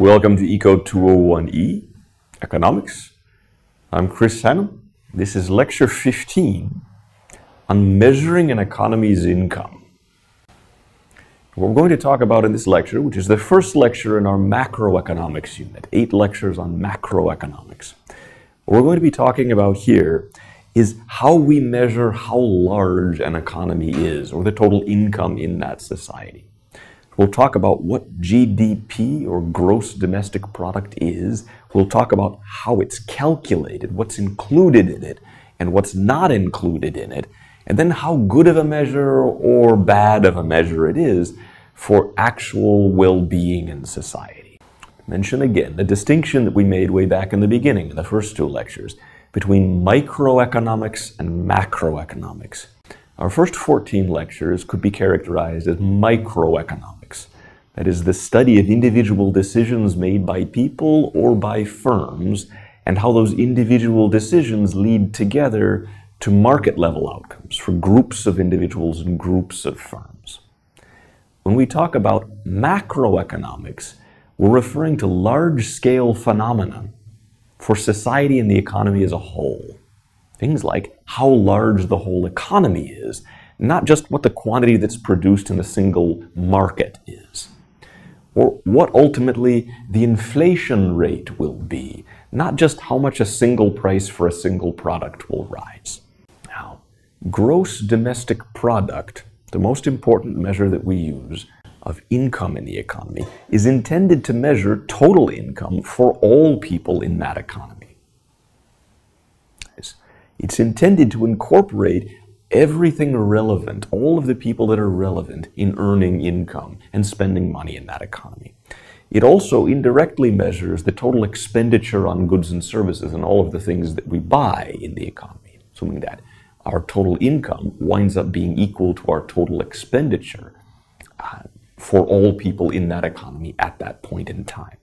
Welcome to EKO201E, Economics. I'm Chris Hannum. This is lecture 15 on measuring an economy's income. What we're going to talk about in this lecture, which is the first lecture in our macroeconomics unit, 8 lectures on macroeconomics. What we're going to be talking about here is how we measure how large an economy is, or the total income in that society. We'll talk about what GDP, or gross domestic product, is. We'll talk about how it's calculated, what's included in it, and what's not included in it, and then how good of a measure or bad of a measure it is for actual well-being in society. Mention again the distinction that we made way back in the beginning, in the first 2 lectures, between microeconomics and macroeconomics. Our first 14 lectures could be characterized as microeconomics. That is, the study of individual decisions made by people or by firms, and how those individual decisions lead together to market-level outcomes for groups of individuals and groups of firms. When we talk about macroeconomics, we're referring to large-scale phenomena for society and the economy as a whole. Things like how large the whole economy is, not just what the quantity that's produced in a single market is, or what ultimately the inflation rate will be, not just how much a single price for a single product will rise. Now, gross domestic product, the most important measure that we use of income in the economy, is intended to measure total income for all people in that economy. It's intended to incorporate everything relevant, all of the people that are relevant in earning income and spending money in that economy. It also indirectly measures the total expenditure on goods and services and all of the things that we buy in the economy, assuming that our total income winds up being equal to our total expenditure for all people in that economy at that point in time.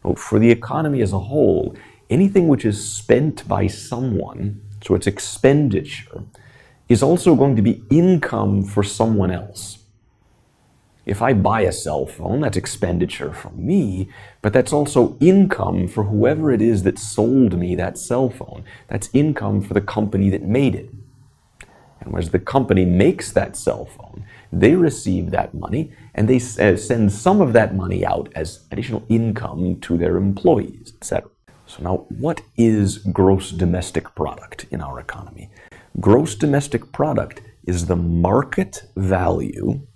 Now, for the economy as a whole, anything which is spent by someone, so it's expenditure, is also going to be income for someone else. If I buy a cell phone, that's expenditure from me, but that's also income for whoever it is that sold me that cell phone. That's income for the company that made it. And as the company makes that cell phone, they receive that money and they send some of that money out as additional income to their employees, etc. So now, what is gross domestic product in our economy? Gross domestic product is the market value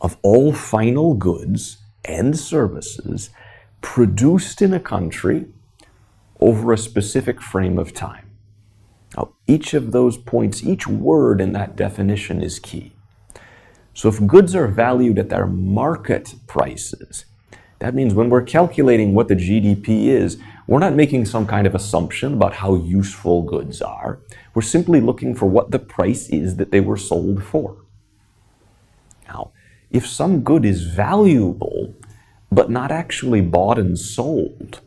of all final goods and services produced in a country over a specific frame of time. Now, each of those points, each word in that definition is key. So if goods are valued at their market prices, that means when we're calculating what the GDP is, we're not making some kind of assumption about how useful goods are. We're simply looking for what the price is that they were sold for. Now, if some good is valuable, but not actually bought and sold,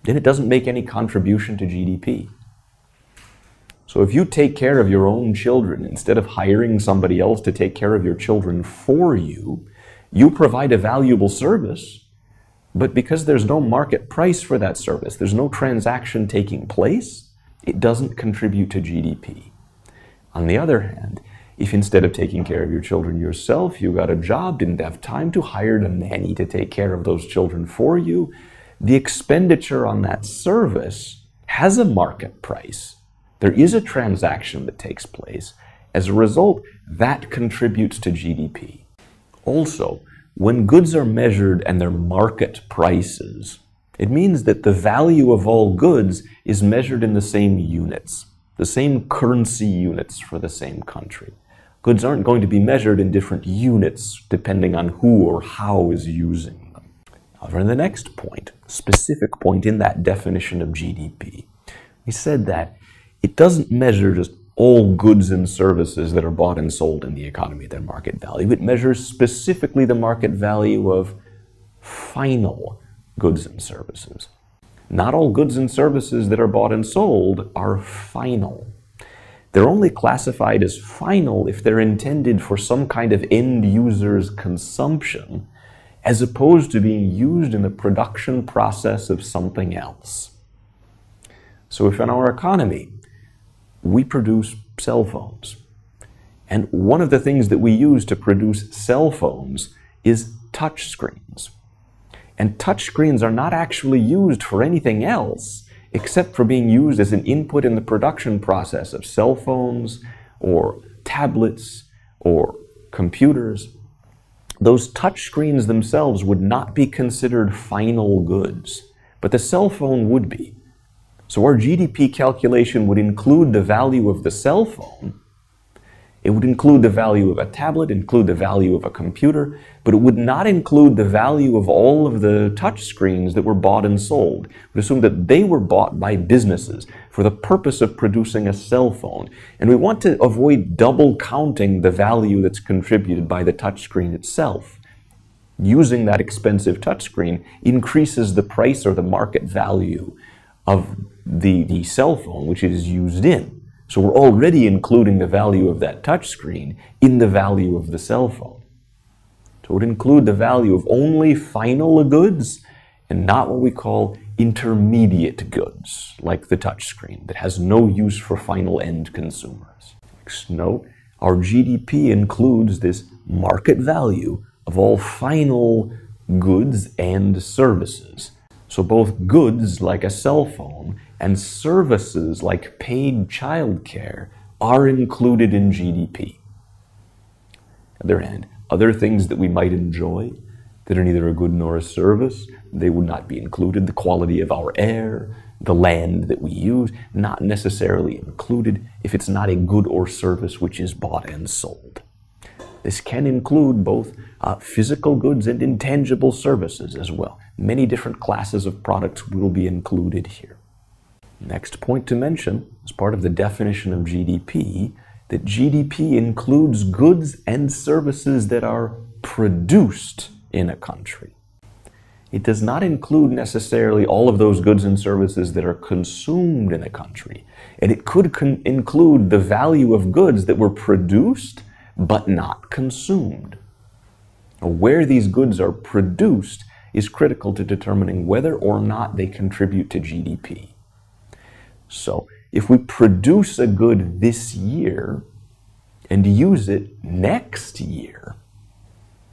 then it doesn't make any contribution to GDP. So if you take care of your own children instead of hiring somebody else to take care of your children for you, you provide a valuable service, but because there's no market price for that service, there's no transaction taking place, it doesn't contribute to GDP. On the other hand, if instead of taking care of your children yourself, you got a job, didn't have time to hire a nanny to take care of those children for you, the expenditure on that service has a market price. There is a transaction that takes place. As a result, that contributes to GDP. Also, when goods are measured and their market prices, it means that the value of all goods is measured in the same units, the same currency units for the same country. Goods aren't going to be measured in different units depending on who or how is using them. However, in the next point, specific point in that definition of GDP, we said that it doesn't measure just all goods and services that are bought and sold in the economy at their market value. It measures specifically the market value of final goods and services. Not all goods and services that are bought and sold are final. They're only classified as final if they're intended for some kind of end user's consumption as opposed to being used in the production process of something else. So if in our economy, we produce cell phones, and one of the things that we use to produce cell phones is touch screens. And touch screens are not actually used for anything else except for being used as an input in the production process of cell phones or tablets or computers. Those touch screens themselves would not be considered final goods, but the cell phone would be. So our GDP calculation would include the value of the cell phone. It would include the value of a tablet, include the value of a computer, but it would not include the value of all of the touch screens that were bought and sold. It would assume that they were bought by businesses for the purpose of producing a cell phone. And we want to avoid double counting the value that's contributed by the touch screen itself. Using that expensive touch screen increases the price or the market value of the cell phone which it is used in. So we're already including the value of that touch screen in the value of the cell phone. So it would include the value of only final goods and not what we call intermediate goods, like the touch screen that has no use for final end consumers. Next note, our GDP includes this market value of all final goods and services. So both goods like a cell phone and services like paid childcare are included in GDP. On the other hand, other things that we might enjoy that are neither a good nor a service, they would not be included. The quality of our air, the land that we use, not necessarily included if it's not a good or service which is bought and sold. This can include both physical goods and intangible services as well. Many different classes of products will be included here. Next point to mention, as part of the definition of GDP, that GDP includes goods and services that are produced in a country. It does not include necessarily all of those goods and services that are consumed in a country. And it could include the value of goods that were produced but not consumed. Now, where these goods are produced is critical to determining whether or not they contribute to GDP. So, if we produce a good this year and use it next year,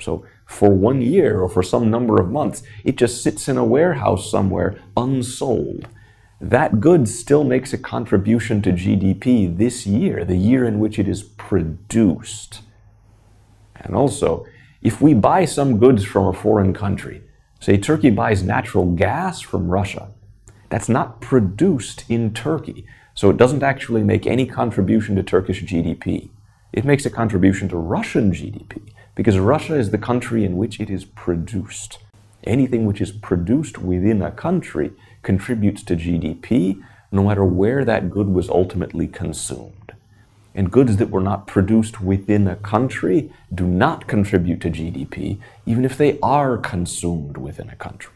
so for 1 year or for some number of months, it just sits in a warehouse somewhere unsold, that good still makes a contribution to GDP this year, the year in which it is produced. And also, if we buy some goods from a foreign country, say Turkey buys natural gas from Russia, that's not produced in Turkey, so it doesn't actually make any contribution to Turkish GDP. It makes a contribution to Russian GDP, because Russia is the country in which it is produced. Anything which is produced within a country contributes to GDP, no matter where that good was ultimately consumed. And goods that were not produced within a country do not contribute to GDP, even if they are consumed within a country.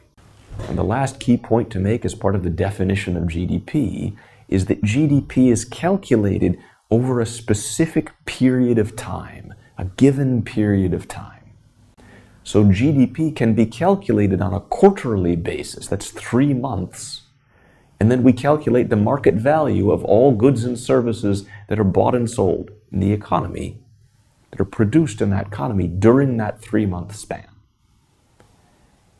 And the last key point to make as part of the definition of GDP is that GDP is calculated over a specific period of time, a given period of time. So GDP can be calculated on a quarterly basis, that's 3 months, and then we calculate the market value of all goods and services that are bought and sold in the economy, that are produced in that economy during that 3-month span.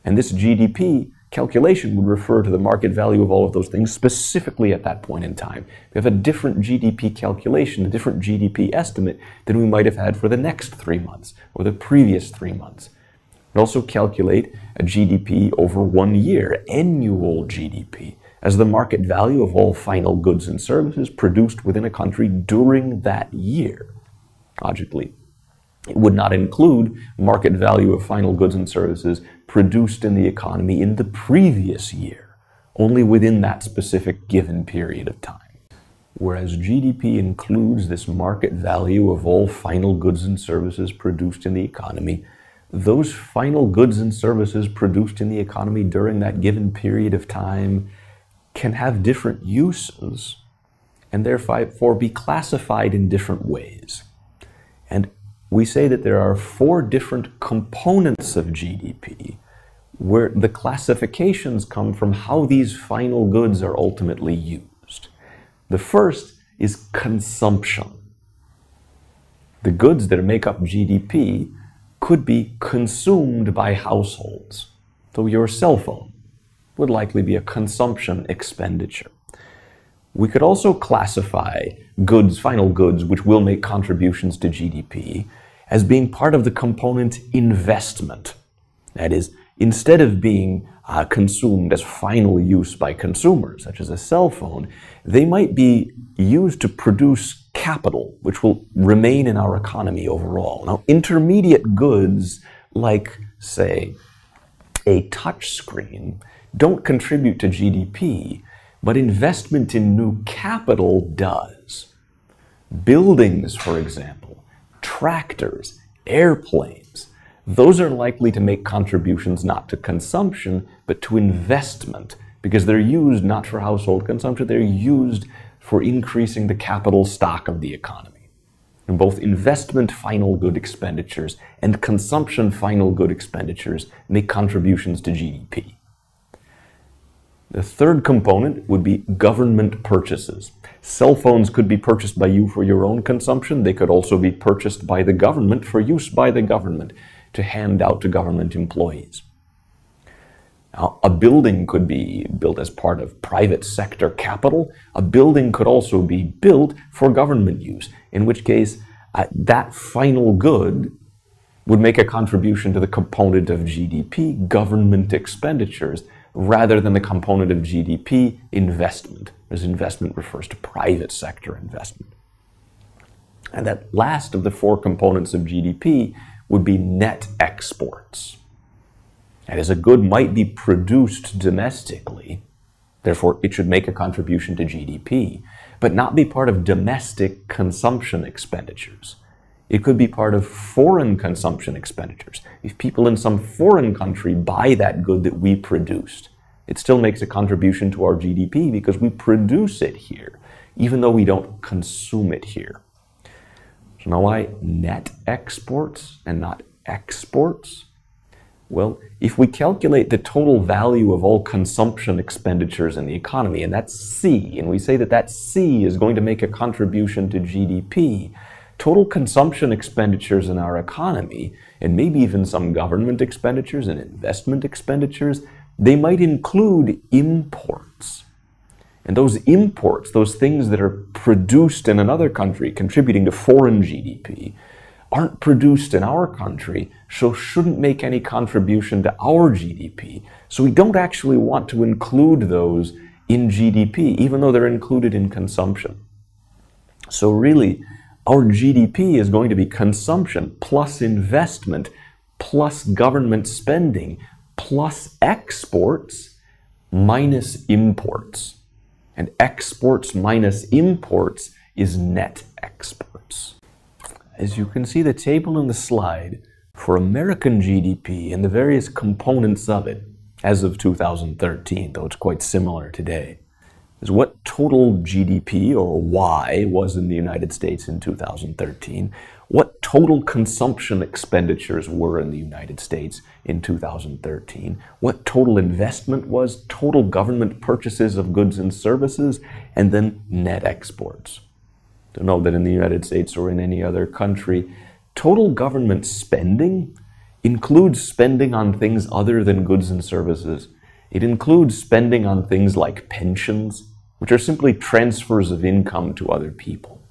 And this GDP calculation would refer to the market value of all of those things specifically at that point in time. We have a different GDP calculation, a different GDP estimate than we might have had for the next 3 months or the previous 3 months. We also calculate a GDP over 1 year, annual GDP, as the market value of all final goods and services produced within a country during that year. Logically, it would not include market value of final goods and services produced in the economy in the previous year, only within that specific given period of time. Whereas GDP includes this market value of all final goods and services produced in the economy, those final goods and services produced in the economy during that given period of time can have different uses and therefore be classified in different ways. And we say that there are 4 different components of GDP, where the classifications come from how these final goods are ultimately used. The first is consumption. The goods that make up GDP could be consumed by households. So your cell phone would likely be a consumption expenditure. We could also classify goods, final goods, which will make contributions to GDP, as being part of the component investment. That is, instead of being consumed as final use by consumers, such as a cell phone, they might be used to produce capital, which will remain in our economy overall. Now, intermediate goods, like, say, a touch screen, don't contribute to GDP, but investment in new capital does. Buildings, for example, tractors, airplanes, those are likely to make contributions not to consumption, but to investment, because they're used not for household consumption, they're used for increasing the capital stock of the economy. And both investment final good expenditures and consumption final good expenditures make contributions to GDP. The third component would be government purchases. Cell phones could be purchased by you for your own consumption. They could also be purchased by the government for use by the government to hand out to government employees. Now, a building could be built as part of private sector capital. A building could also be built for government use, in which case that final good would make a contribution to the component of GDP, government expenditures, rather than the component of GDP, investment, as investment refers to private sector investment. And that last of the 4 components of GDP would be net exports. That is, a good might be produced domestically, therefore it should make a contribution to GDP, but not be part of domestic consumption expenditures. It could be part of foreign consumption expenditures. If people in some foreign country buy that good that we produced, it still makes a contribution to our GDP because we produce it here, even though we don't consume it here. So now why net exports and not exports? Well, if we calculate the total value of all consumption expenditures in the economy, and that's C, and we say that that C is going to make a contribution to GDP, total consumption expenditures in our economy, and maybe even some government expenditures and investment expenditures, they might include imports. And those imports, those things that are produced in another country contributing to foreign GDP, aren't produced in our country, so shouldn't make any contribution to our GDP. So we don't actually want to include those in GDP, even though they're included in consumption. So really, our GDP is going to be consumption plus investment plus government spending plus exports minus imports. And exports minus imports is net exports. As you can see, the table in the slide for American GDP and the various components of it as of 2013, though it's quite similar today, is what total GDP, or Y, was in the United States in 2013, what total consumption expenditures were in the United States in 2013, what total investment was, total government purchases of goods and services, and then net exports. To know that in the United States or in any other country, total government spending includes spending on things other than goods and services. It includes spending on things like pensions, which are simply transfers of income to other people.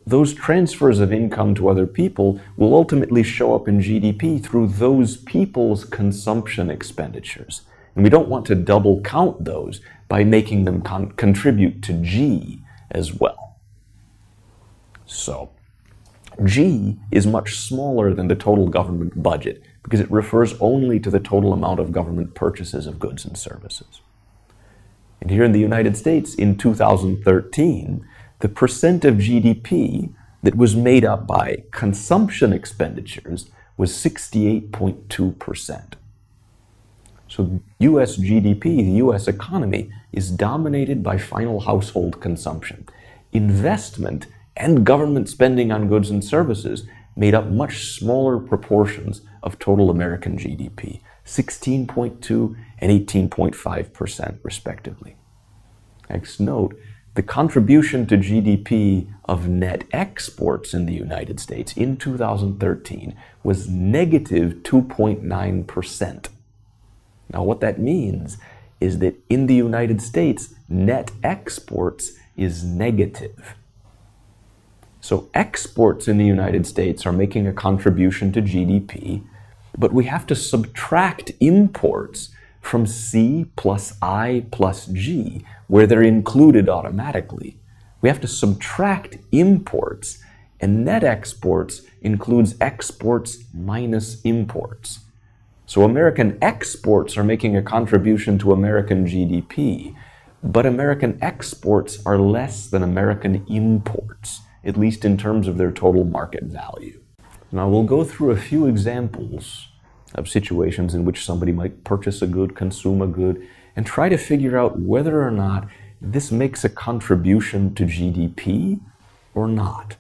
Those transfers of income to other people will ultimately show up in GDP through those people's consumption expenditures. And we don't want to double count those by making them contribute to G as well. So, G is much smaller than the total government budget because it refers only to the total amount of government purchases of goods and services. And here in the United States in 2013, the percent of GDP that was made up by consumption expenditures was 68.2%. So US GDP, the US economy, is dominated by final household consumption. Investment and government spending on goods and services made up much smaller proportions of total American GDP, 16.2 and 18.5% respectively. Next, note, the contribution to GDP of net exports in the United States in 2013 was negative 2.9%. Now, what that means is that in the United States, net exports is negative. So exports in the United States are making a contribution to GDP, but we have to subtract imports from C plus I plus G, where they're included automatically. We have to subtract imports, and net exports includes exports minus imports. So American exports are making a contribution to American GDP, but American exports are less than American imports, at least in terms of their total market value. Now we'll go through a few examples of situations in which somebody might purchase a good, consume a good, and try to figure out whether or not this makes a contribution to GDP or not.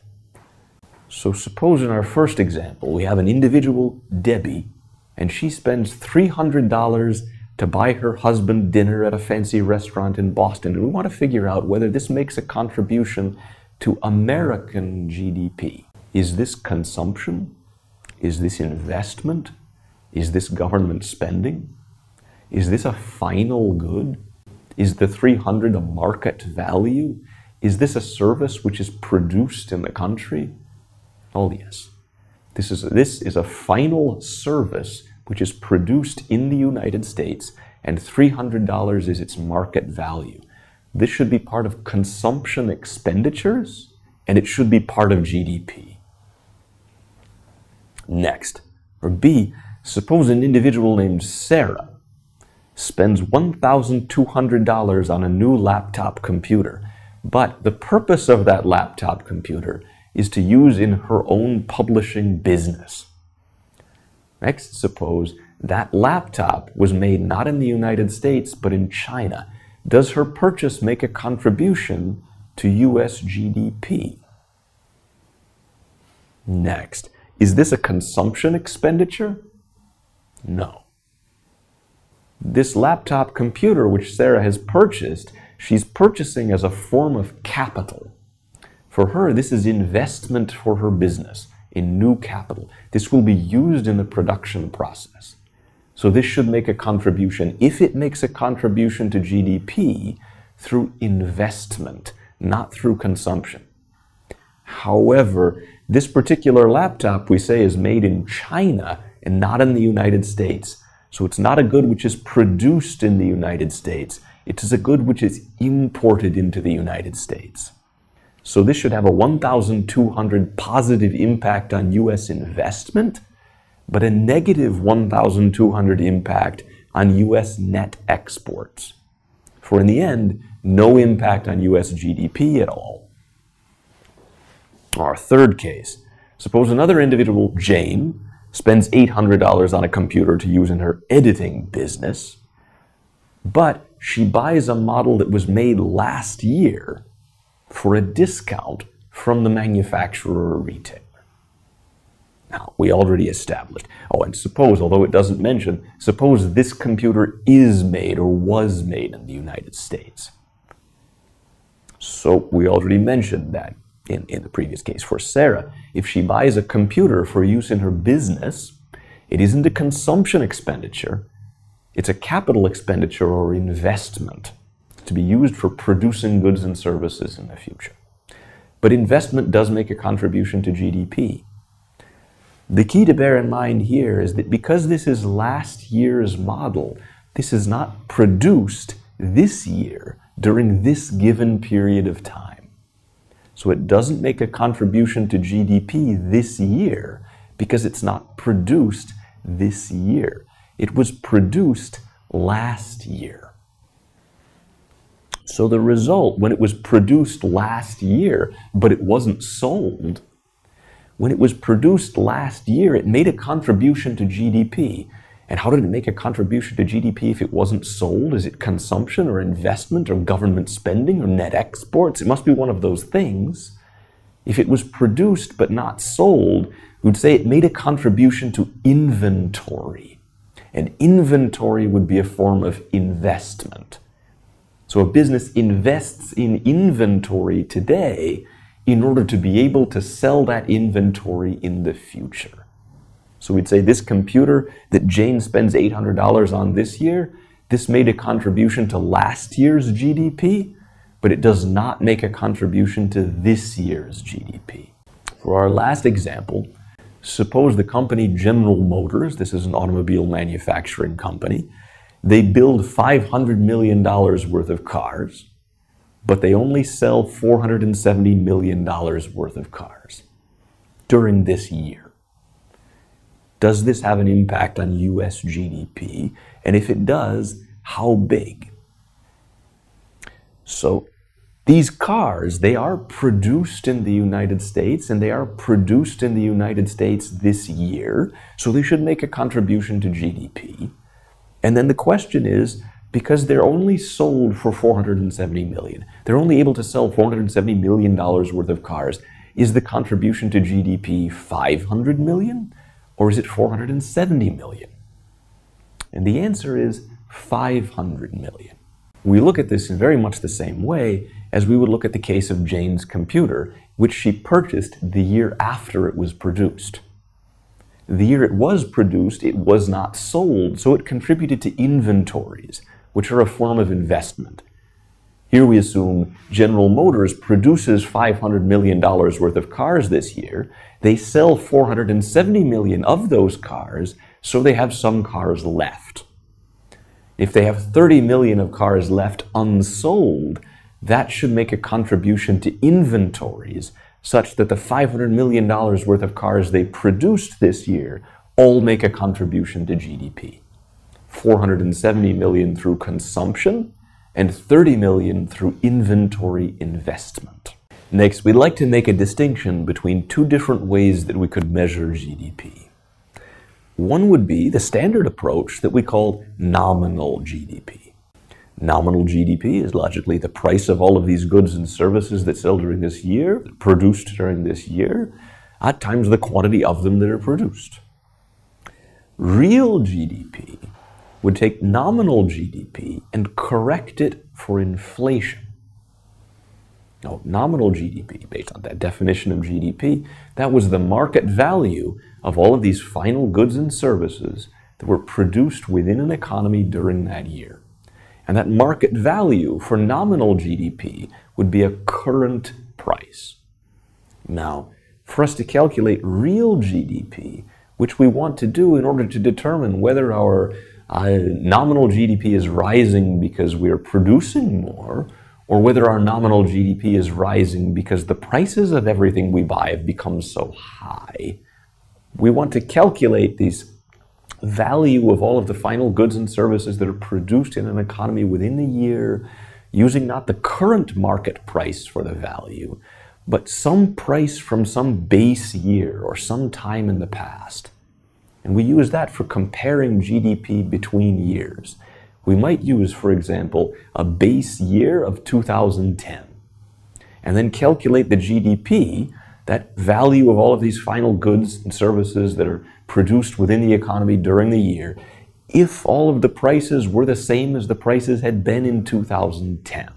So suppose in our first example, we have an individual, Debbie, and she spends $300 to buy her husband dinner at a fancy restaurant in Boston, and we want to figure out whether this makes a contribution to American GDP. Is this consumption? Is this investment? Is this government spending? Is this a final good? Is the 300 a market value? Is this a service which is produced in the country? Oh yes. This is a final service which is produced in the United States, and $300 is its market value. This should be part of consumption expenditures, and it should be part of GDP. Next, or B, suppose an individual named Sarah spends $1,200 on a new laptop computer, but the purpose of that laptop computer is to use in her own publishing business. Next, suppose that laptop was made not in the United States, but in China. Does her purchase make a contribution to US GDP? Next, is this a consumption expenditure? No. This laptop computer which Sarah has purchased, she's purchasing as a form of capital. For her, this is investment for her business in new capital. This will be used in the production process. So this should make a contribution, if it makes a contribution to GDP, through investment, not through consumption. However, this particular laptop, we say, is made in China and not in the United States. So it's not a good which is produced in the United States. It is a good which is imported into the United States. So this should have a 1,200 positive impact on US investment, but a negative 1,200 impact on US net exports. For in the end, no impact on US GDP at all. Our third case, suppose another individual, Jane, spends $800 on a computer to use in her editing business, but she buys a model that was made last year for a discount from the manufacturer or retailer. Now, we already established, and suppose, although it doesn't mention, suppose this computer is made or was made in the United States. So we already mentioned that in the previous case for Sarah. If she buys a computer for use in her business, it isn't a consumption expenditure, it's a capital expenditure or investment to be used for producing goods and services in the future. But investment does make a contribution to GDP. The key to bear in mind here is that because this is last year's model, this is not produced this year during this given period of time. So it doesn't make a contribution to GDP this year because it's not produced this year. It was produced last year. So the result, when it was produced last year, but it wasn't sold, when it was produced last year, it made a contribution to GDP. And how did it make a contribution to GDP if it wasn't sold? Is it consumption or investment or government spending or net exports? It must be one of those things. If it was produced but not sold, We would say it made a contribution to inventory. And inventory would be a form of investment. So a business invests in inventory today in order to be able to sell that inventory in the future. So we'd say this computer that Jane spends $800 on this year, this made a contribution to last year's GDP, but it does not make a contribution to this year's GDP. For our last example, suppose the company General Motors, this is an automobile manufacturing company, they build $500 million worth of cars, but they only sell $470 million worth of cars during this year. Does this have an impact on US GDP? And if it does, how big? So these cars, they are produced in the United States, and they are produced in the United States this year, so they should make a contribution to GDP. And then the question is, because they're only sold for $470 million, they're only able to sell $470 million worth of cars, is the contribution to GDP $500 million, or is it $470 million? And the answer is $500 million. We look at this in very much the same way as we would look at the case of Jane's computer, which she purchased the year after it was produced. The year it was produced, it was not sold, so it contributed to inventories, which are a form of investment. Here we assume General Motors produces $500 million worth of cars this year. They sell $470 million of those cars, so they have some cars left. If they have 30 million of cars left unsold, that should make a contribution to inventories such that the $500 million worth of cars they produced this year all make a contribution to GDP. 470 million through consumption and 30 million through inventory investment. Next, we'd like to make a distinction between two different ways that we could measure GDP. One would be the standard approach that we call nominal GDP. Nominal GDP is logically the price of all of these goods and services that sell during this year, produced during this year, times the quantity of them that are produced. Real GDP would take nominal GDP and correct it for inflation. Now, nominal GDP, based on that definition of GDP, that was the market value of all of these final goods and services that were produced within an economy during that year. And that market value for nominal GDP would be a current price. Now, for us to calculate real GDP, which we want to do in order to determine whether our nominal GDP is rising because we are producing more, or whether our nominal GDP is rising because the prices of everything we buy have become so high, we want to calculate these value of all of the final goods and services that are produced in an economy within the year using not the current market price for the value, but some price from some base year or some time in the past. And we use that for comparing GDP between years. We might use, for example, a base year of 2010, and then calculate the GDP, that value of all of these final goods and services that are produced within the economy during the year, if all of the prices were the same as the prices had been in 2010.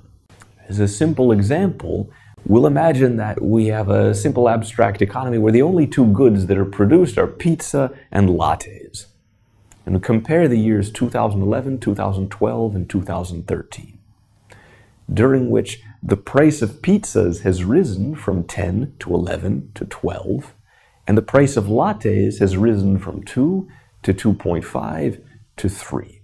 As a simple example, we'll imagine that we have a simple abstract economy where the only two goods that are produced are pizza and lattes. And we compare the years 2011, 2012, and 2013, during which the price of pizzas has risen from 10 to 11 to 12, and the price of lattes has risen from 2 to 2.5 to 3.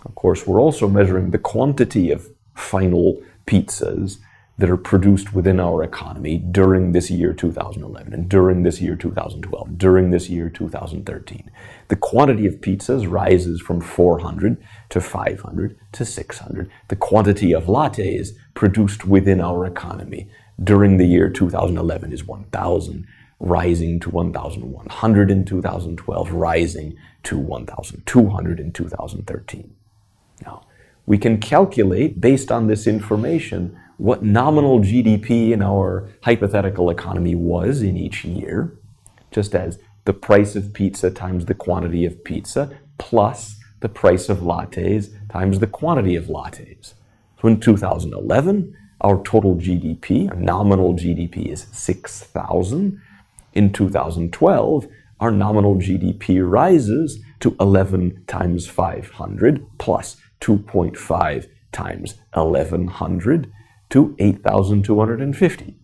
Of course, we're also measuring the quantity of final pizzas that are produced within our economy during this year 2011, and during this year 2012, during this year 2013. The quantity of pizzas rises from 400 to 500 to 600. The quantity of lattes produced within our economy during the year 2011 is 1,000, rising to 1,100 in 2012, rising to 1,200 in 2013. Now, we can calculate, based on this information, what nominal GDP in our hypothetical economy was in each year. just as the price of pizza times the quantity of pizza plus the price of lattes times the quantity of lattes. So in 2011, our total GDP, our nominal GDP, is 6,000. In 2012, our nominal GDP rises to 11 times 500 plus 2.5 times 1100 to 8,250.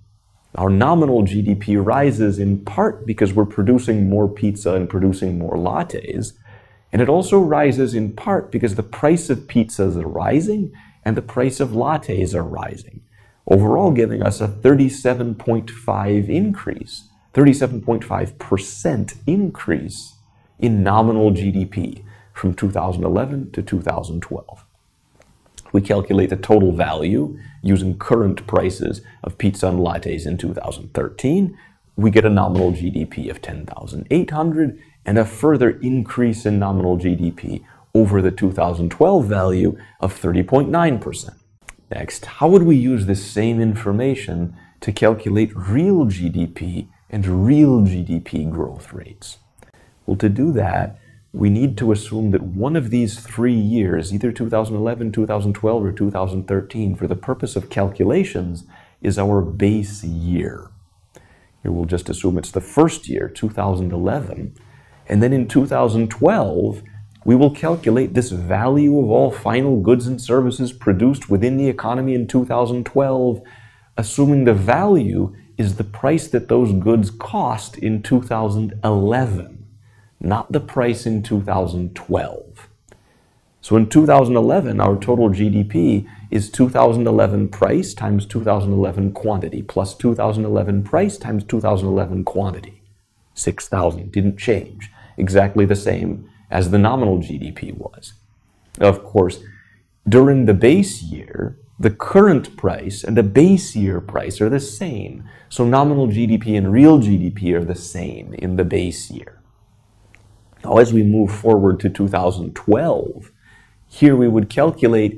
Our nominal GDP rises in part because we're producing more pizza and producing more lattes, and it also rises in part because the price of pizzas are rising and the price of lattes are rising, overall giving us a 37.5% increase in nominal GDP from 2011 to 2012. We calculate the total value using current prices of pizza and lattes in 2013. We get a nominal GDP of 10,800 and a further increase in nominal GDP over the 2012 value of 30.9%. Next, how would we use this same information to calculate real GDP and real GDP growth rates? Well, to do that, we need to assume that one of these 3 years, either 2011, 2012, or 2013, for the purpose of calculations, is our base year. Here we'll just assume it's the first year, 2011, and then in 2012, we will calculate this value of all final goods and services produced within the economy in 2012, assuming the value is the price that those goods cost in 2011. Not the price in 2012. So in 2011, our total GDP is 2011 price times 2011 quantity plus 2011 price times 2011 quantity. 6,000 didn't change, exactly the same as the nominal GDP was. Of course, during the base year, the current price and the base year price are the same. So nominal GDP and real GDP are the same in the base year. Now, as we move forward to 2012, here we would calculate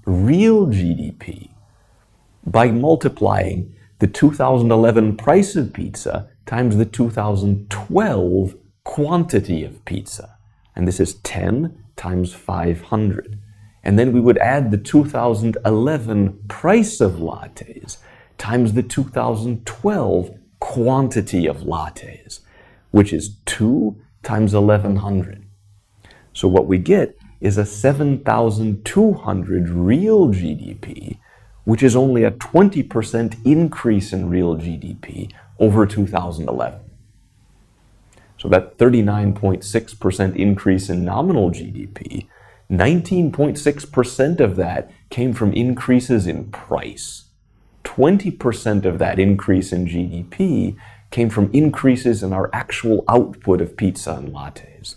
real GDP by multiplying the 2011 price of pizza times the 2012 quantity of pizza. And this is 10 times 500. And then we would add the 2011 price of lattes times the 2012 quantity of lattes, which is 2 times 1100. So what we get is a 7,200 real GDP, which is only a 20% increase in real GDP over 2011. So that 39.6% increase in nominal GDP, 19.6% of that came from increases in price. 20% of that increase in GDP came from increases in our actual output of pizza and lattes.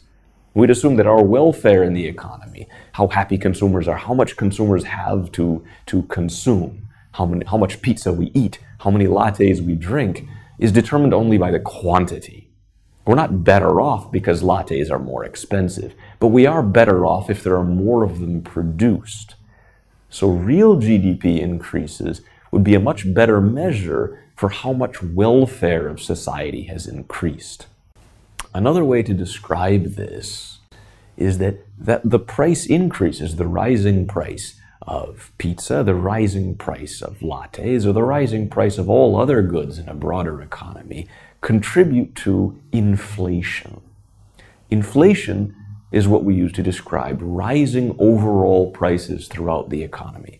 We'd assume that our welfare in the economy, how happy consumers are, how much consumers have to consume, how much pizza we eat, how many lattes we drink, is determined only by the quantity. We're not better off because lattes are more expensive, but we are better off if there are more of them produced. So real GDP increases would be a much better measure for how much welfare of society has increased. Another way to describe this is that the price increases, the rising price of pizza, the rising price of lattes, or the rising price of all other goods in a broader economy, contribute to inflation. Inflation is what we use to describe rising overall prices throughout the economy.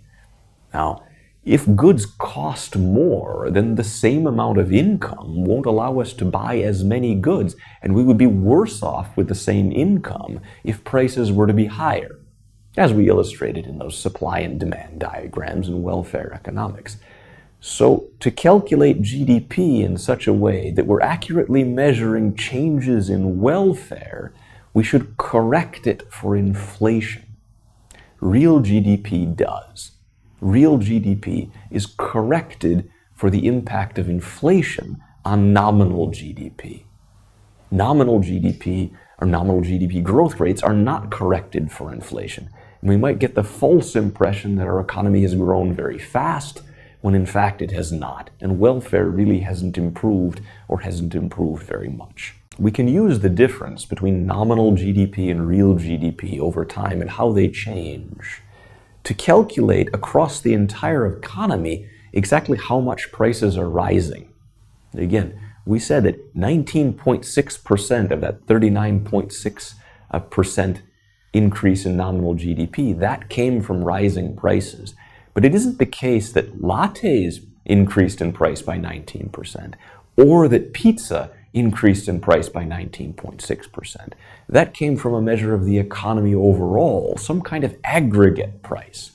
Now, if goods cost more, then the same amount of income won't allow us to buy as many goods, and we would be worse off with the same income if prices were to be higher, as we illustrated in those supply and demand diagrams in welfare economics. So, to calculate GDP in such a way that we're accurately measuring changes in welfare, we should correct it for inflation. Real GDP does. Real GDP is corrected for the impact of inflation on nominal GDP. Nominal GDP or nominal GDP growth rates are not corrected for inflation. And we might get the false impression that our economy has grown very fast, when in fact it has not, and welfare really hasn't improved or hasn't improved very much. We can use the difference between nominal GDP and real GDP over time and how they change to calculate across the entire economy exactly how much prices are rising. Again, we said that 19.6% of that 39.6% increase in nominal GDP, that came from rising prices. But it isn't the case that lattes increased in price by 19%, or that pizza increased in price by 19.6%. That came from a measure of the economy overall, some kind of aggregate price.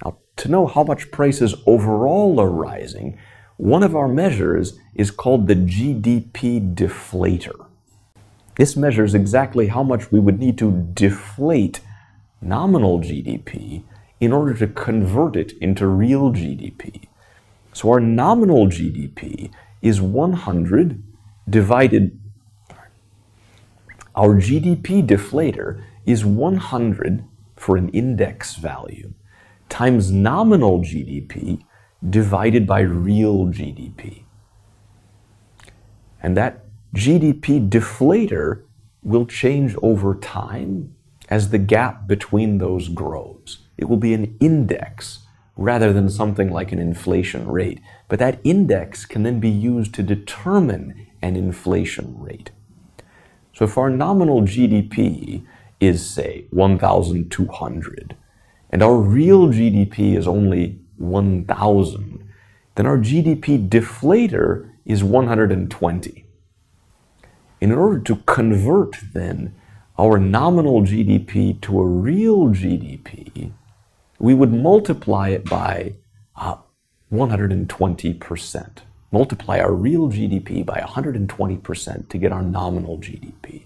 Now, to know how much prices overall are rising, one of our measures is called the GDP deflator. This measures exactly how much we would need to deflate nominal GDP in order to convert it into real GDP. So our nominal GDP is 100 divided, our GDP deflator is 100 for an index value times nominal GDP divided by real GDP. And that GDP deflator will change over time as the gap between those grows. It will be an index rather than something like an inflation rate. But that index can then be used to determine an inflation rate. So if our nominal GDP is, say, 1,200, and our real GDP is only 1,000, then our GDP deflator is 120. In order to convert, then, our nominal GDP to a real GDP, we would multiply it by 120%. Multiply our real GDP by 120% to get our nominal GDP.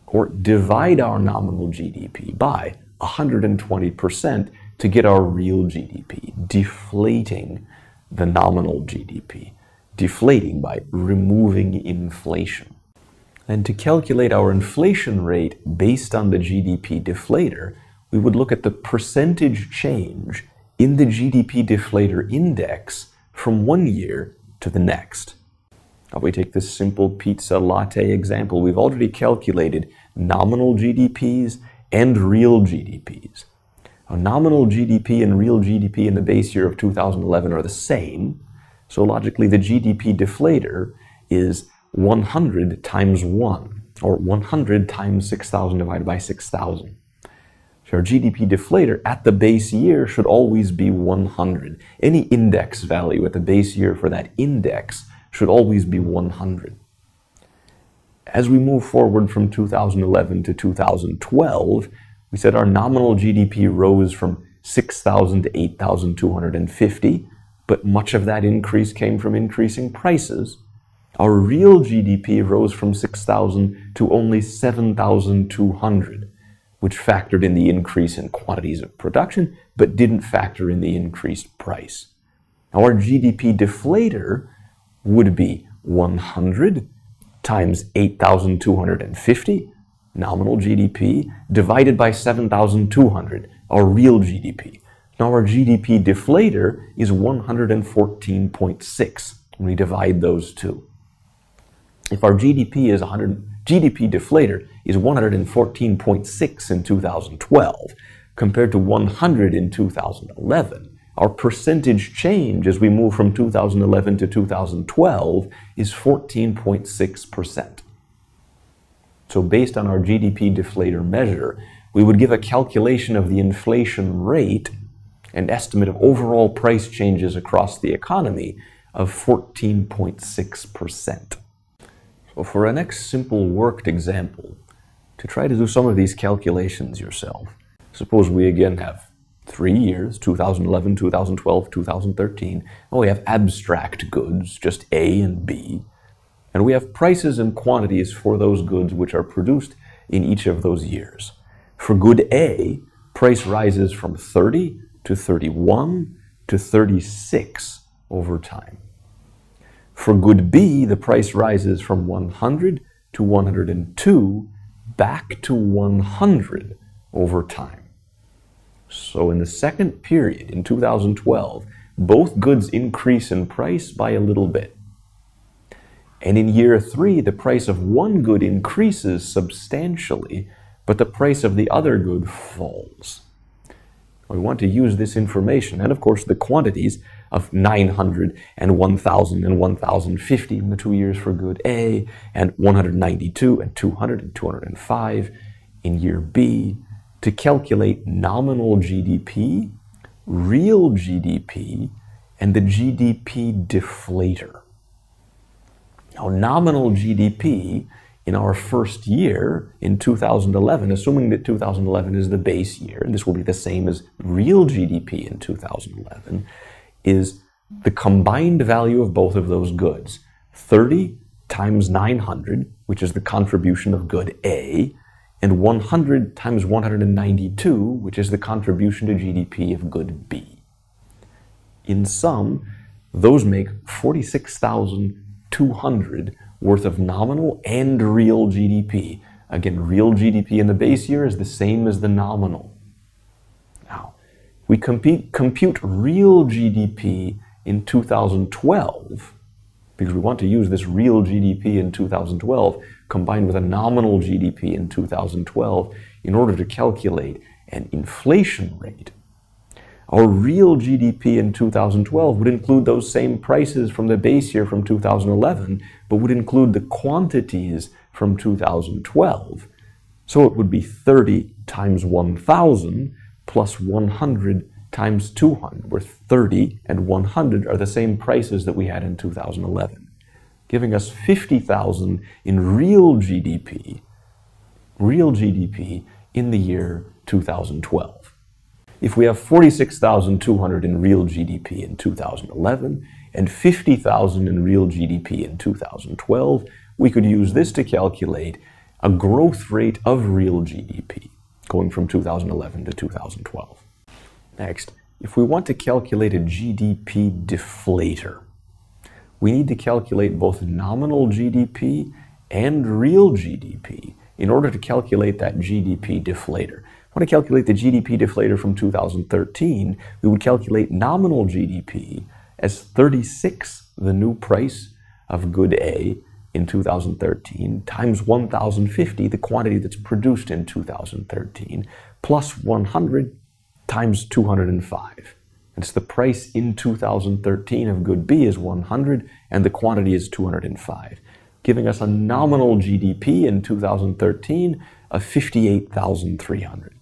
Or divide our nominal GDP by 120% to get our real GDP, deflating the nominal GDP, deflating by removing inflation. And to calculate our inflation rate based on the GDP deflator, we would look at the percentage change in the GDP deflator index from one year to the next. Now, if we take this simple pizza latte example, we've already calculated nominal GDPs and real GDPs. Now, nominal GDP and real GDP in the base year of 2011 are the same, so logically the GDP deflator is 100 times 1, or 100 times 6,000 divided by 6,000. So our GDP deflator at the base year should always be 100. Any index value at the base year for that index should always be 100. As we move forward from 2011 to 2012, we said our nominal GDP rose from 6,000 to 8,250, but much of that increase came from increasing prices. Our real GDP rose from 6,000 to only 7,200, which factored in the increase in quantities of production, but didn't factor in the increased price. Now, our GDP deflator would be 100 times 8,250, nominal GDP, divided by 7,200, our real GDP. Now, our GDP deflator is 114.6 when we divide those two. If our GDP deflator is 114.6 in 2012 compared to 100 in 2011, our percentage change as we move from 2011 to 2012 is 14.6%. So based on our GDP deflator measure, we would give a calculation of the inflation rate, an estimate of overall price changes across the economy of 14.6%. So for our next simple worked example, to try to do some of these calculations yourself, suppose we again have 3 years, 2011, 2012, 2013, and we have abstract goods, just A and B, and we have prices and quantities for those goods which are produced in each of those years. For good A, price rises from 30 to 31 to 36 over time. For good B, the price rises from 100 to 102 back to 100 over time. So in the second period, in 2012, both goods increase in price by a little bit. And in year 3, the price of one good increases substantially, but the price of the other good falls. We want to use this information, and of course the quantities of 900 and 1,000 and 1,050 in the 2 years for good A, and 192 and 200 and 205 in year B, to calculate nominal GDP, real GDP, and the GDP deflator. Now, nominal GDP in our first year in 2011, assuming that 2011 is the base year, and this will be the same as real GDP in 2011, is the combined value of both of those goods. 30 times 900, which is the contribution of good A, and 100 times 192, which is the contribution to GDP of good B. In sum, those make 46,200 worth of nominal and real GDP. Again, real GDP in the base year is the same as the nominal. Now, we compute real GDP in 2012, because we want to use this real GDP in 2012 combined with a nominal GDP in 2012 in order to calculate an inflation rate. Our real GDP in 2012 would include those same prices from the base year from 2011, but would include the quantities from 2012. So it would be 30 times 1,000 plus 100 times 200, where 30 and 100 are the same prices that we had in 2011, giving us 50,000 in real GDP in the year 2012. If we have 46,200 in real GDP in 2011 and 50,000 in real GDP in 2012, we could use this to calculate a growth rate of real GDP going from 2011 to 2012. Next, if we want to calculate a GDP deflator, we need to calculate both nominal GDP and real GDP in order to calculate that GDP deflator. If we want to calculate the GDP deflator from 2013, we would calculate nominal GDP as 36, the new price of good A in 2013, times 1,050, the quantity that's produced in 2013, plus 100 times 205. It's the price in 2013 of good B is 100 and the quantity is 205, giving us a nominal GDP in 2013 of 58,300.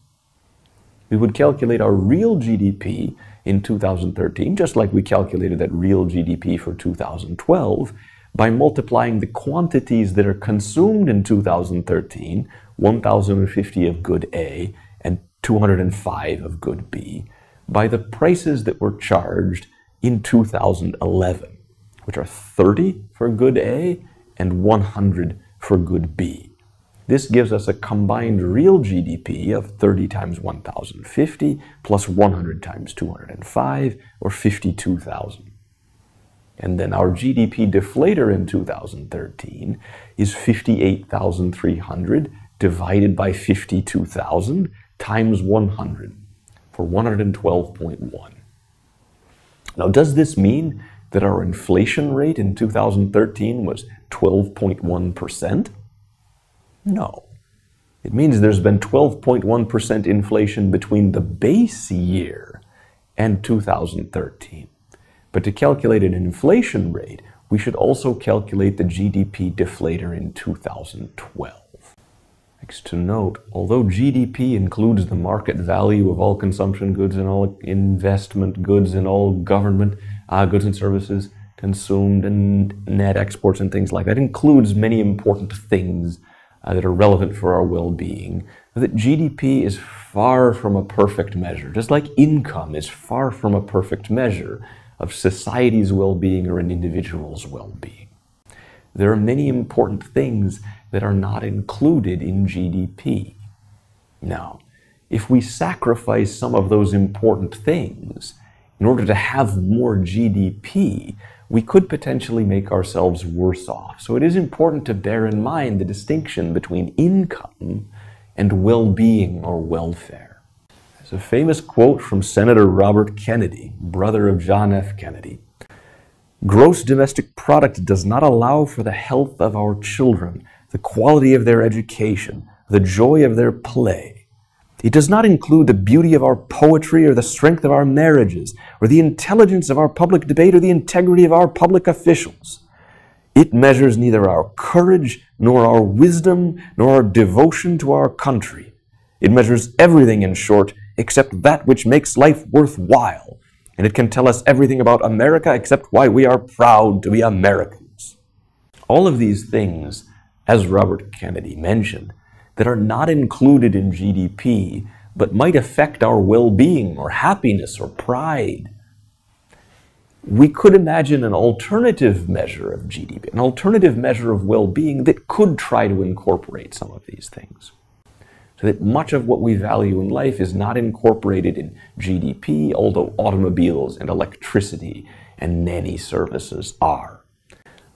We would calculate our real GDP in 2013, just like we calculated that real GDP for 2012, by multiplying the quantities that are consumed in 2013, 1,050 of good A and 205 of good B, by the prices that were charged in 2011, which are 30 for good A and 100 for good B. This gives us a combined real GDP of 30 times 1,050 plus 100 times 205, or 52,000. And then our GDP deflator in 2013 is 58,300 divided by 52,000 times 100 for 112.1. Now, does this mean that our inflation rate in 2013 was 12.1%? No. It means there's been 12.1% inflation between the base year and 2013. But to calculate an inflation rate, we should also calculate the GDP deflator in 2012. Next to note, although GDP includes the market value of all consumption goods and all investment goods and all government goods and services consumed and net exports and things like that, includes many important things that are relevant for our well-being, that GDP is far from a perfect measure, just like income is far from a perfect measure of society's well-being or an individual's well-being. There are many important things that are not included in GDP. Now, if we sacrifice some of those important things in order to have more GDP, we could potentially make ourselves worse off. So it is important to bear in mind the distinction between income and well-being or welfare. As a famous quote from Senator Robert Kennedy, brother of John F. Kennedy. Gross domestic product does not allow for the health of our children, the quality of their education, the joy of their play. It does not include the beauty of our poetry or the strength of our marriages, or the intelligence of our public debate or the integrity of our public officials. It measures neither our courage, nor our wisdom, nor our devotion to our country. It measures everything, in short, except that which makes life worthwhile. And it can tell us everything about America except why we are proud to be Americans. All of these things, as Robert Kennedy mentioned, that are not included in GDP, but might affect our well-being or happiness or pride. We could imagine an alternative measure of GDP, an alternative measure of well-being that could try to incorporate some of these things. So that much of what we value in life is not incorporated in GDP, although automobiles and electricity and many services are.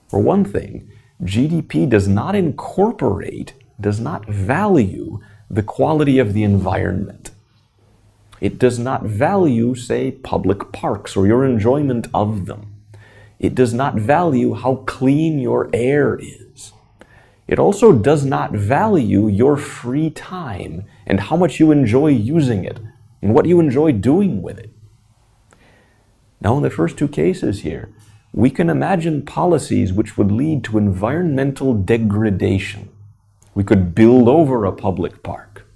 For one thing, GDP does not incorporate, does not value the quality of the environment. It does not value, say, public parks or your enjoyment of them. It does not value how clean your air is. It also does not value your free time and how much you enjoy using it and what you enjoy doing with it. Now, in the first two cases here, we can imagine policies which would lead to environmental degradation. We could build over a public park,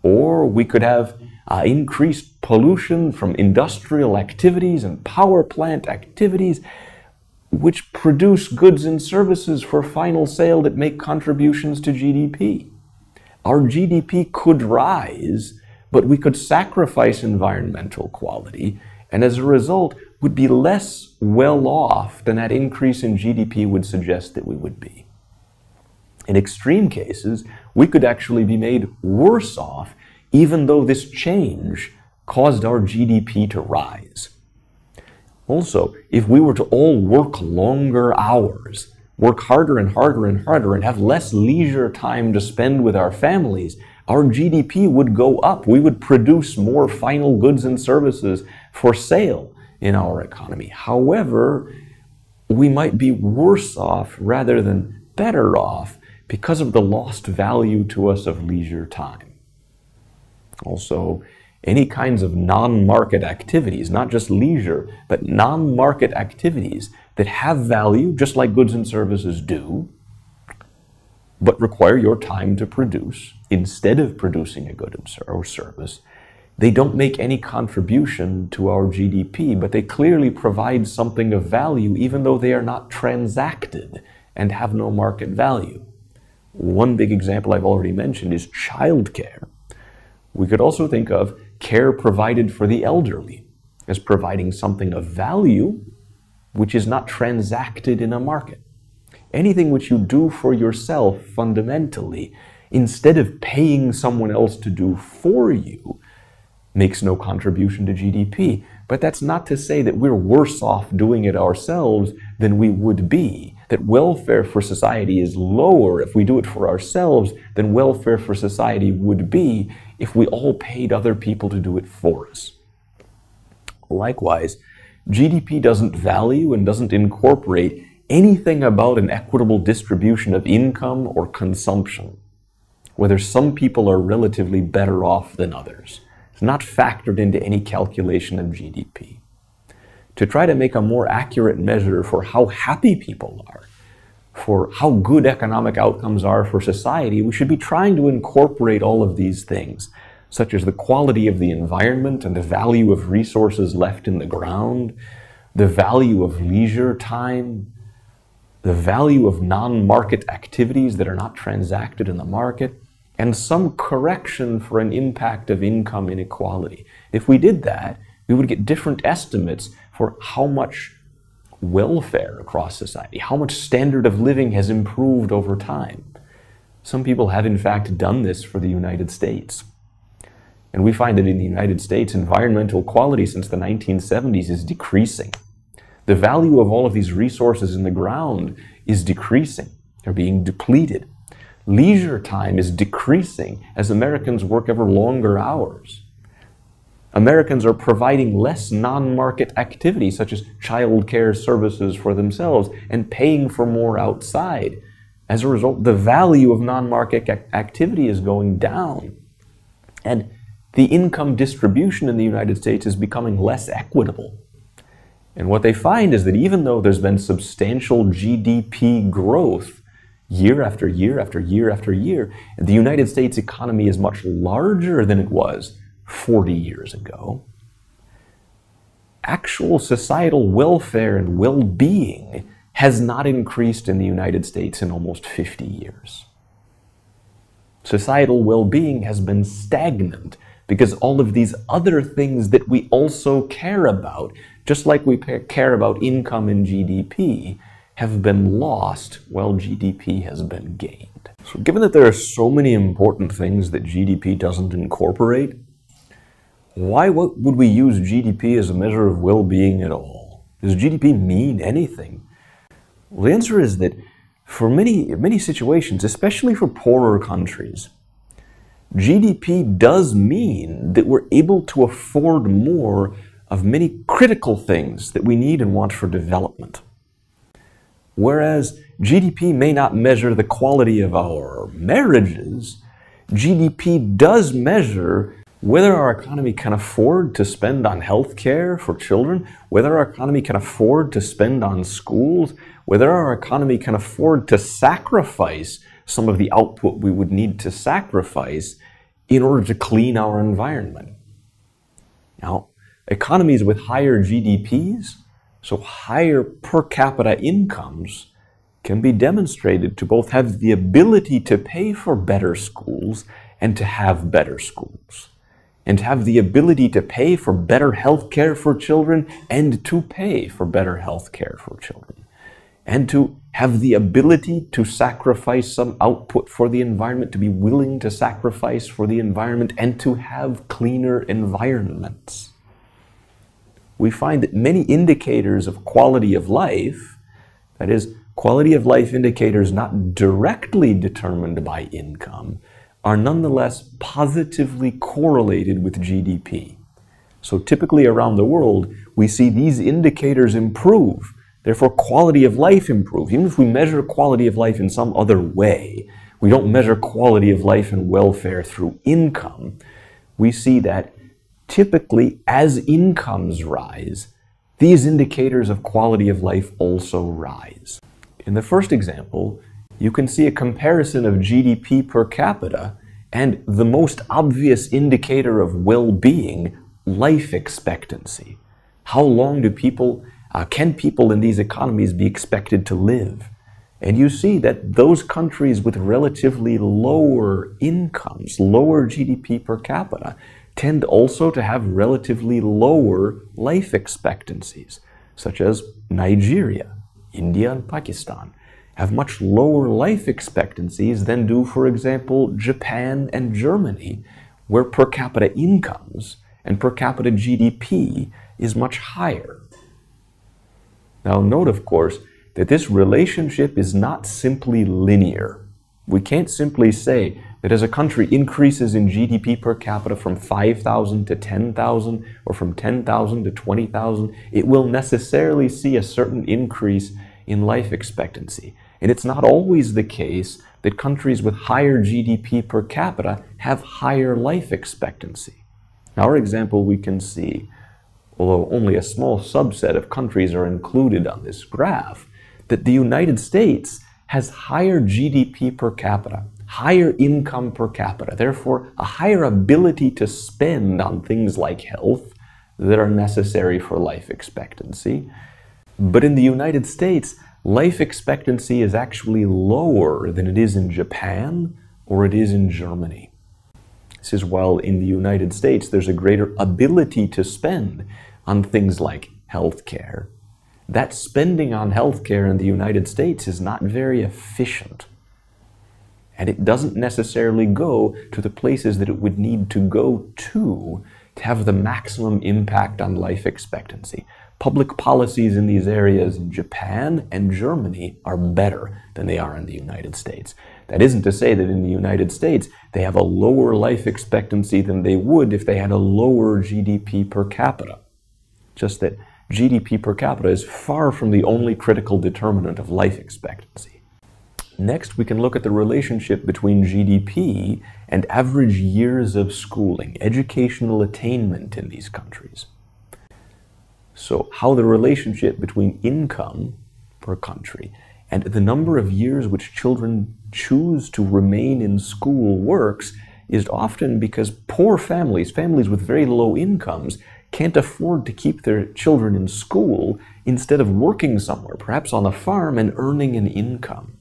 or we could have increased pollution from industrial activities and power plant activities which produce goods and services for final sale that make contributions to GDP. Our GDP could rise, but we could sacrifice environmental quality, and as a result would be less well off than that increase in GDP would suggest that we would be. In extreme cases, we could actually be made worse off, even though this change caused our GDP to rise. Also, if we were to all work longer hours, work harder and harder and harder, and have less leisure time to spend with our families, our GDP would go up. We would produce more final goods and services for sale in our economy. However, we might be worse off rather than better off because of the lost value to us of leisure time. Also, any kinds of non-market activities, not just leisure, but non-market activities that have value, just like goods and services do, but require your time to produce instead of producing a good or service, they don't make any contribution to our GDP, but they clearly provide something of value even though they are not transacted and have no market value. One big example I've already mentioned is childcare. We could also think of care provided for the elderly as providing something of value which is not transacted in a market. Anything which you do for yourself fundamentally, instead of paying someone else to do for you, makes no contribution to GDP. But that's not to say that we're worse off doing it ourselves than we would be, that welfare for society is lower if we do it for ourselves than welfare for society would be if we all paid other people to do it for us. Likewise, GDP doesn't value and doesn't incorporate anything about an equitable distribution of income or consumption, whether some people are relatively better off than others. It's not factored into any calculation of GDP. To try to make a more accurate measure for how happy people are, for how good economic outcomes are for society, we should be trying to incorporate all of these things, such as the quality of the environment and the value of resources left in the ground, the value of leisure time, the value of non-market activities that are not transacted in the market, and some correction for an impact of income inequality. If we did that, we would get different estimates for how much welfare across society, how much standard of living has improved over time. Some people have in fact done this for the United States. And we find that in the United States, environmental quality since the 1970s is decreasing. The value of all of these resources in the ground is decreasing. They're being depleted. Leisure time is decreasing as Americans work ever longer hours. Americans are providing less non-market activity, such as childcare services for themselves, and paying for more outside. As a result, the value of non-market activity is going down. And the income distribution in the United States is becoming less equitable. And what they find is that even though there's been substantial GDP growth year after year after year after year, the United States economy is much larger than it was 40 years ago. Actual societal welfare and well-being has not increased in the United States in almost 50 years. Societal well-being has been stagnant because all of these other things that we also care about, just like we care about income and GDP, have been lost while GDP has been gained. So given that there are so many important things that GDP doesn't incorporate, why would we use GDP as a measure of well-being at all? Does GDP mean anything? Well, the answer is that for many situations, especially for poorer countries, GDP does mean that we're able to afford more of many critical things that we need and want for development. Whereas GDP may not measure the quality of our marriages, GDP does measure whether our economy can afford to spend on health care for children, whether our economy can afford to spend on schools, whether our economy can afford to sacrifice some of the output we would need to sacrifice in order to clean our environment. Now, economies with higher GDPs, so higher per capita incomes, can be demonstrated to both have the ability to pay for better schools and to have better schools, and to have the ability to pay for better health care for children and to pay for better health care for children, and to have the ability to sacrifice some output for the environment, to be willing to sacrifice for the environment, and to have cleaner environments. We find that many indicators of quality of life, that is, quality of life indicators not directly determined by income, are nonetheless positively correlated with GDP. So typically around the world, we see these indicators improve. Therefore, quality of life improves. Even if we measure quality of life in some other way, we don't measure quality of life and welfare through income. We see that typically as incomes rise, these indicators of quality of life also rise. In the first example, you can see a comparison of GDP per capita and the most obvious indicator of well-being, life expectancy. How long can people in these economies be expected to live? And you see that those countries with relatively lower incomes, lower GDP per capita, tend also to have relatively lower life expectancies, such as Nigeria, India, and Pakistan, have much lower life expectancies than do, for example, Japan and Germany, where per capita incomes and per capita GDP is much higher. Now note, of course, that this relationship is not simply linear. We can't simply say that as a country increases in GDP per capita from 5,000 to 10,000 or from 10,000 to 20,000, it will necessarily see a certain increase in life expectancy. And it's not always the case that countries with higher GDP per capita have higher life expectancy. In our example, we can see, although only a small subset of countries are included on this graph, that the United States has higher GDP per capita, higher income per capita, therefore a higher ability to spend on things like health that are necessary for life expectancy. But in the United States, life expectancy is actually lower than it is in Japan or it is in Germany. This is while in the United States there's a greater ability to spend on things like healthcare. That spending on healthcare in the United States is not very efficient. And it doesn't necessarily go to the places that it would need to go to have the maximum impact on life expectancy. Public policies in these areas in Japan and Germany are better than they are in the United States. That isn't to say that in the United States they have a lower life expectancy than they would if they had a lower GDP per capita. Just that GDP per capita is far from the only critical determinant of life expectancy. Next, we can look at the relationship between GDP and average years of schooling, educational attainment in these countries. So how the relationship between income per country and the number of years which children choose to remain in school works is often because poor families, families with very low incomes, can't afford to keep their children in school instead of working somewhere, perhaps on a farm, and earning an income.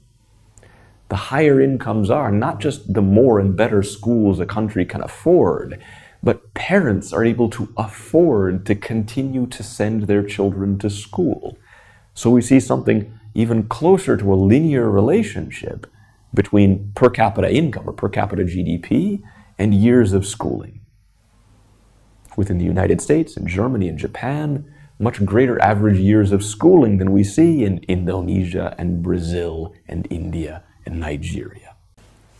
The higher incomes are, not just the more and better schools a country can afford, but parents are able to afford to continue to send their children to school. So we see something even closer to a linear relationship between per capita income or per capita GDP and years of schooling. Within the United States and Germany and Japan, much greater average years of schooling than we see in Indonesia and Brazil and India and Nigeria.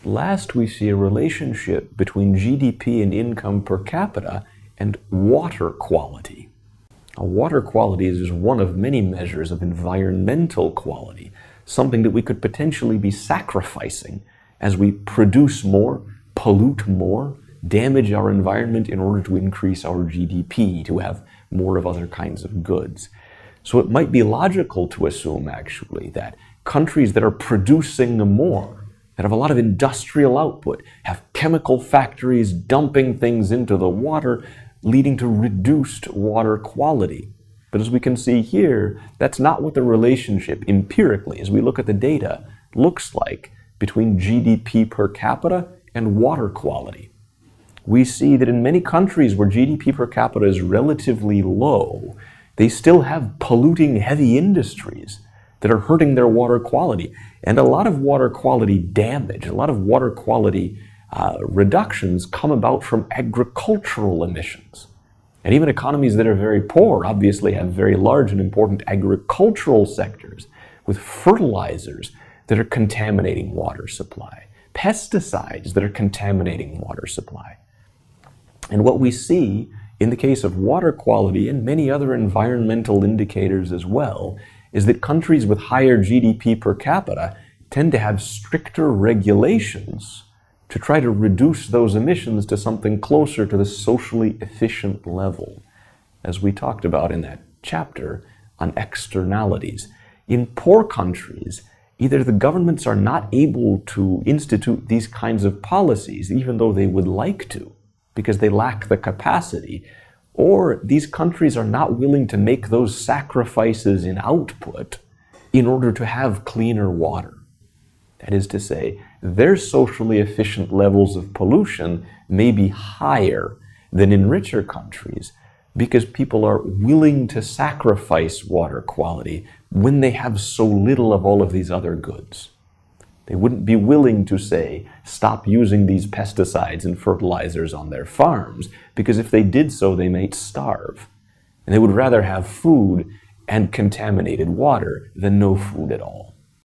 Last, we see a relationship between GDP and income per capita and water quality. Now, water quality is just one of many measures of environmental quality, something that we could potentially be sacrificing as we produce more, pollute more, damage our environment in order to increase our GDP, to have more of other kinds of goods. So it might be logical to assume, actually, that countries that are producing more, that have a lot of industrial output, have chemical factories dumping things into the water, leading to reduced water quality. But as we can see here, that's not what the relationship, empirically, as we look at the data, looks like between GDP per capita and water quality. We see that in many countries where GDP per capita is relatively low, they still have polluting heavy industries that are hurting their water quality. And a lot of water quality damage, a lot of water quality reductions come about from agricultural emissions. And even economies that are very poor obviously have very large and important agricultural sectors with fertilizers that are contaminating water supply, pesticides that are contaminating water supply. And what we see in the case of water quality and many other environmental indicators as well is that countries with higher GDP per capita tend to have stricter regulations to try to reduce those emissions to something closer to the socially efficient level, as we talked about in that chapter on externalities. In poor countries, either the governments are not able to institute these kinds of policies, even though they would like to, because they lack the capacity, or these countries are not willing to make those sacrifices in output in order to have cleaner water. That is to say, their socially efficient levels of pollution may be higher than in richer countries because people are willing to sacrifice water quality when they have so little of all of these other goods. They wouldn't be willing to say, stop using these pesticides and fertilizers on their farms, because if they did so, they might starve. And they would rather have food and contaminated water than no food at all.